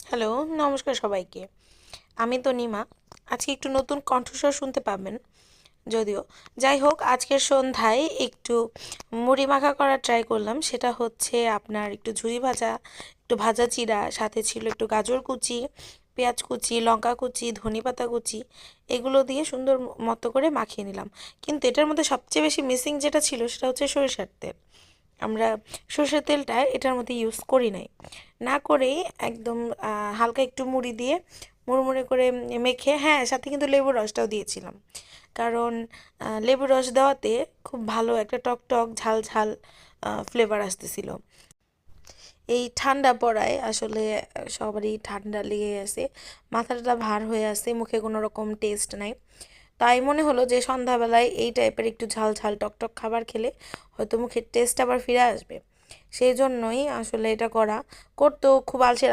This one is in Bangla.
হ্যালো, নমস্কার সবাইকে। আমি তনিমা। আজকে একটু নতুন কণ্ঠস্বর শুনতে পাবেন যদিও। যাই হোক, আজকের সন্ধ্যায় একটু মুড়ি মাখা করার ট্রাই করলাম। সেটা হচ্ছে আপনার একটু ঝুরি ভাজা, একটু ভাজা চিড়া, সাথে ছিল একটু গাজর কুচি, পেঁয়াজ কুচি, লঙ্কা কুচি, ধনেপাতা কুচি, এগুলো দিয়ে সুন্দর মতো করে মাখিয়ে নিলাম। কিন্তু এটার মধ্যে সবচেয়ে বেশি মিসিং যেটা ছিল সেটা হচ্ছে সরিষার তেল। আমরা সর্ষের তেলটা এটার মধ্যে ইউজ করি নাই, না করেই একদম হালকা একটু মুড়ি দিয়ে মুড়মুড়ে করে মেখে, হ্যাঁ সাথে কিন্তু লেবুর রসটাও দিয়েছিলাম। কারণ লেবুর রস দেওয়াতে খুব ভালো একটা টক টক ঝাল ঝাল ফ্লেভার আসতেছিল। এই ঠান্ডা পড়ায় আসলে সবারই ঠান্ডা লেগে গেছে, মাথাটা ভার হয়ে আছে, মুখে কোনো রকম টেস্ট নাই। তাই মনে হলো যে সন্ধ্যাবেলায় এই টাইপের একটু ঝাল ঝাল টকটক খাবার খেলে হয়তো মুখের টেস্ট আবার ফিরে আসবে। সেই জন্যই আসলে এটা করা। করতেও খুব আলসে